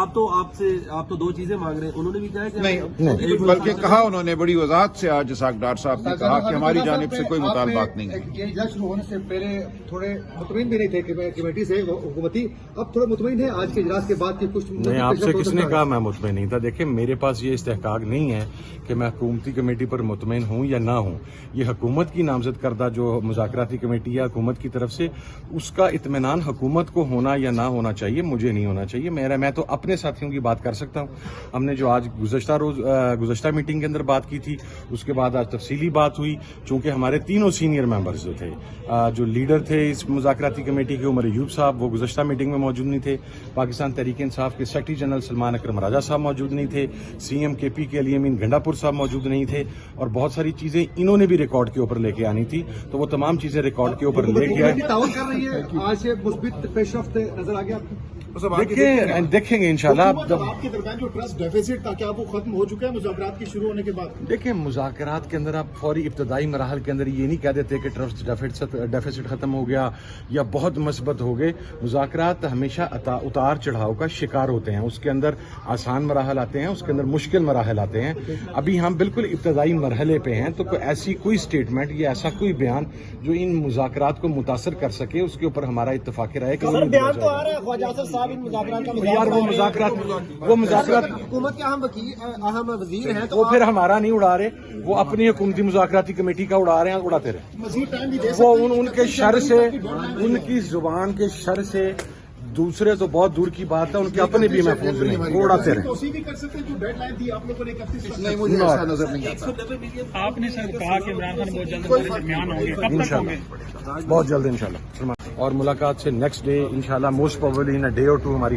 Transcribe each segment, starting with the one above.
آپ تو دو چیزیں مانگ رہے ہیں, انہوں نے بھی کہا کہ نہیں, بلکہ کہا انہوں نے بڑی وضاحت سے آج اسحاق ڈار صاحب نے کہا کہ ہماری جانب سے کوئی مطالبات نہیں ہے. اجلاس شروع ہونے سے پہلے تھوڑے مطمئن بھی نہیں تھے کمیٹی سے حکومتی, اب تھوڑے مطمئن ہے آج کے اجلاس کے بعد کی کچھ نہیں. آپ سے کس نے کہا میں مطمئن نہیں تھا؟ دیکھیں میرے پاس یہ استحقاق نہیں ہے کہ میں حکومتی کمیٹی پر مطمئن ہوں یا نہ ہوں. یہ حکومت کی نامزد کردہ جو مذاکراتی کمیٹی ہے حکومت کی طرف سے, اس کا اطمینان حکومت کو ہونا یا نہ ہونا چاہیے, مجھے نہیں ہونا چاہیے. میں تو اپنے ساتھیوں کی بات کر سکتا ہوں. ہم نے جو آج گزشتہ میٹنگ کے اندر بات کی تھی, اس کے بعد آج تفصیلی بات ہوئی. چونکہ ہمارے تینوں سینئر ممبرز جو تھے, جو لیڈر تھے اس مذاکراتی کمیٹی کے, عمر ایوب صاحب وہ گزشتہ میٹنگ میں موجود نہیں تھے. پاکستان تحریک انصاف کے سیکرٹری جنرل سلمان اکرم راجہ صاحب موجود نہیں تھے. CM KP کے علی امین گنڈا پور صاحب موجود نہیں تھے. اور بہت ساری چیزیں انہوں نے بھی ریکارڈ کے اوپر لے کے آنی تھی, تو وہ تمام چیزیں ریکارڈ کے اوپر لے کے آئے. تعاون کر رہی ہے, آج مثبت پیش رفت نظر آ گیا آپ کو؟ دیکھیں گے انشاءاللہ. آپ کے درمیان جو ٹرسٹ ڈیفیسٹ تھا کیا وہ ختم ہو چکا ہے مذاکرات کی شروع ہونے کے بعد؟ دیکھیں مذاکرات کے اندر آپ فوری ابتدائی مراحل کے اندر یہ نہیں کہہ دیتے کہ ٹرسٹ ڈیفیسٹ ختم ہو گیا یا بہت مثبت ہو گئے. مذاکرات ہمیشہ اتار چڑھاؤ کا شکار ہوتے ہیں. اس کے اندر آسان مراحل آتے ہیں, اس کے اندر مشکل مراحل آتے ہیں. ابھی ہم بالکل ابتدائی مرحلے پہ ہیں, تو ایسی کوئی سٹیٹمنٹ یا ایسا کوئی بیان جو ان مذاکرات کو متاثر کر سکے اس کے اوپر ہمارا اتفاق رائے کہ وہ مذاکرات حکومت کے اہم وزیر ہیں, وہ پھر ہمارا نہیں اڑا رہے, وہ اپنی حکومتی مذاکراتی کمیٹی کا اڑا رہے ہیں, اڑاتے رہے. مزید ٹائم بھی دے وہ ان کے شر سے, ان کی زبان کے شر سے, دوسرے تو بہت دور کی بات ہے, ان کے اپنے بھی محفوظ نہیں, وہ اڑاتے رہے. توسیع بھی کر سکتے ہیں جو ڈیڈ لائن تھی آپ لوگوں نے 31 نہیں, مجھے ایسا نظر نہیں آتا. آپ نے سر کہا کہ عمران خان بہت جلد ہمارے درمیان ہوں گے, کب تک ہوں گے؟ بہت جلد انشاءاللہ. اور ملاقات سے نیکسٹ ڈے انشاءاللہ موسٹ پروبیبلی ان ڈے اور ٹو ہماری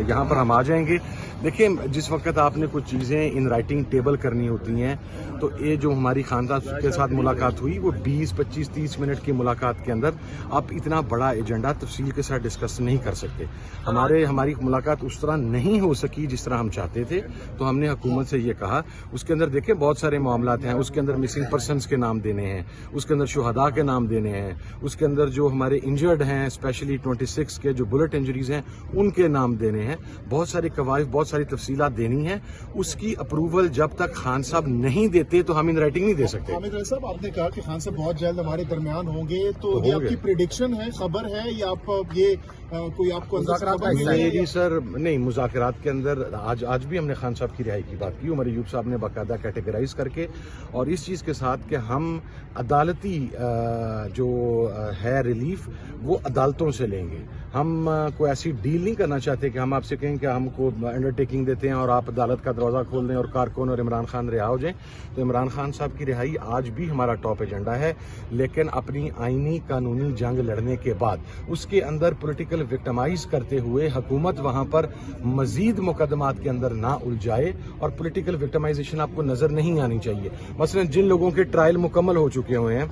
یہاں پر ہم آ جائیں گے. دیکھیں جس وقت آپ نے کچھ چیزیں ان رائٹنگ ٹیبل کرنی ہوتی ہیں, تو یہ جو ہماری خاندان کے ساتھ ملاقات ہوئی وہ 20, 25, 30 منٹ کی ملاقات کے اندر آپ اتنا بڑا ایجنڈا تفصیل کے ساتھ ڈسکس نہیں کر سکتے. ہماری ملاقات اس طرح نہیں ہو سکی جس طرح ہم چاہتے تھے, تو ہم نے حکومت سے یہ کہا. اس کے اندر دیکھیں بہت سارے معاملات ہیں, اس کے اندر مسنگ پرسنز کے نام دینے ہیں, اس کے اندر شہداء کے نام دینے ہیں, اس کے اندر جو ہمارے انجرڈ ہیں اسپیشلی 26 کے جو بلٹ انجریز ہیں ان کے نام دینے ہیں. بہت سارے قواعد, بہت ساری تفصیلات دینی ہیں. اس کی اپروول جب تک خان صاحب نہیں دیتے تو ہم ان رائٹنگ نہیں دے سکتے. حامد رضا صاحب, آپ نے کہا کہ خان صاحب بہت جلد ہمارے درمیان ہوں گے, تو یہ آپ کی پریڈکشن ہے, خبر ہے, یا آپ یہ کوئی آپ کو میری سر نہیں, مذاکرات کے اندر آج بھی ہم نے خان صاحب کی رہائی کی بات کی, عمر ایوب صاحب نے باقاعدہ کیٹیگرائز کر کے, اور اس چیز کے ساتھ کہ ہم عدالتی جو ہے ریلیف وہ عدالتوں سے لیں گے. ہم کوئی ایسی ڈیل نہیں کرنا چاہتے کہ ہم آپ سے کہیں کہ ہم کو انڈر ٹیکنگ دیتے ہیں اور آپ عدالت کا دروازہ کھول دیں اور کارکن اور عمران خان رہا ہو جائیں. تو عمران خان صاحب کی رہائی آج بھی ہمارا ٹاپ ایجنڈا ہے, لیکن اپنی آئینی قانونی جنگ لڑنے کے بعد اس کے اندر پولیٹیکل وکٹمائز کرتے ہوئے حکومت وہاں پر مزید مقدمات کے اندر نہ الجھائے, اور پولیٹیکل وکٹمائزیشن آپ کو نظر نہیں آنی چاہیے. مثلا جن لوگوں کے ٹرائل مکمل ہو چکے ہوئے ہیں,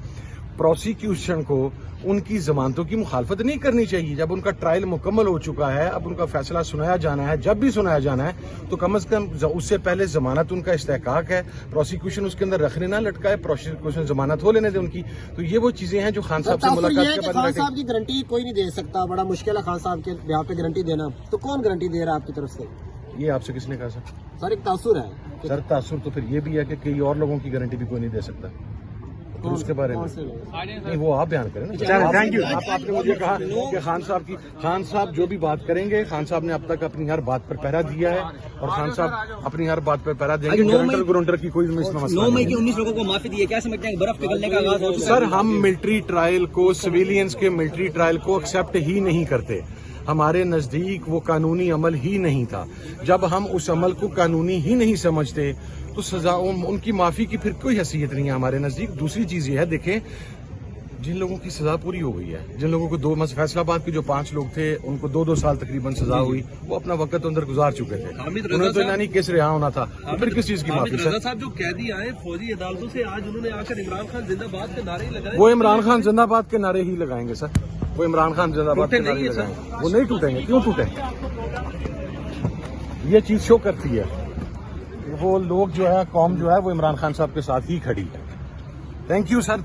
پروسیکیوشن کو ان کی ضمانتوں کی مخالفت نہیں کرنی چاہیے. جب ان کا ٹرائل مکمل ہو چکا ہے, اب ان کا فیصلہ سنایا جانا ہے, جب بھی سنایا جانا ہے تو کم از کم اس سے پہلے ضمانت ان کا استحقاق ہے, پروسیکیوشن اس کے اندر رکھنے نہ لٹکائے, پروسیکیوشن ضمانت ہو لینے دیں ان کی. تو یہ وہ چیزیں ہیں جو خان صاحب سے ملاقات کے بعد خان صاحب کی گارنٹی کوئی نہیں دے سکتا, بڑا مشکل ہے خان صاحب کے بیان پہ گارنٹی دینا, تو کون گارنٹی دے رہا ہے آپ کی طرف سے؟ یہ آپ سے کس نے کہا سر ایک تاثر ہے سر. تاثر تو پھر یہ بھی ہے کہ کئی اور لوگوں کی گارنٹی بھی کوئی نہیں دے سکتا. اس کے بارے میں نہیں, وہ آپ بیان کریں نا. Thank you. آپ نے مجھے کہا کہ خان صاحب جو بھی بات کریں گے, خان صاحب نے اب تک اپنی ہر بات پر پہرا دیا ہے, اور خان صاحب اپنی ہر بات پر پہرا دیں گے. گرنٹر کی کوئی مسئلہ 9 مئی کی 19 لوگوں کو معافی دی ہے, کیا سمجھتے ہیں برف پگھلنے کا آغاز ہو چکا ہے؟ سر ہم ملٹری ٹرائل کو, سویلینز کے ملٹری ٹرائل کو ایکسیپٹ ہی نہیں کرتے. ہمارے نزدیک وہ قانونی عمل ہی نہیں تھا. جب ہم اس عمل کو قانونی ہی نہیں سمجھتے تو سزا ان کی معافی کی پھر کوئی حیثیت نہیں ہے ہمارے نزدیک. دوسری چیز یہ ہے, دیکھیں جن لوگوں کی سزا پوری ہو گئی ہے, جن لوگوں کو فیصلہ آباد کے جو 5 لوگ تھے ان کو 2 سال تقریباً سزا ہوئی, وہ اپنا وقت اندر گزار چکے تھے. انہیں تو یعنی کیس رہا ہونا تھا, پھر کس چیز کی معافی؟ رضا صاحب جو قیدی آئے فوجی عدالتوں سے, آج انہوں نے آ کر عمران خان زندہ باد کے نعرے لگائے. وہ عمران خان زندہ باد کے نعرے ہی لگائیں گے سر, وہ عمران خان زندہ باد کے نعرے لگائیں گے. وہ نہیں ٹوٹیں گے. کیوں ٹوٹیں گے؟ یہ چیز شو کرتی ہے وہ لوگ جو ہے, قوم جو ہے وہ عمران خان صاحب کے ساتھ ہی کھڑی ہے. Thank you sir.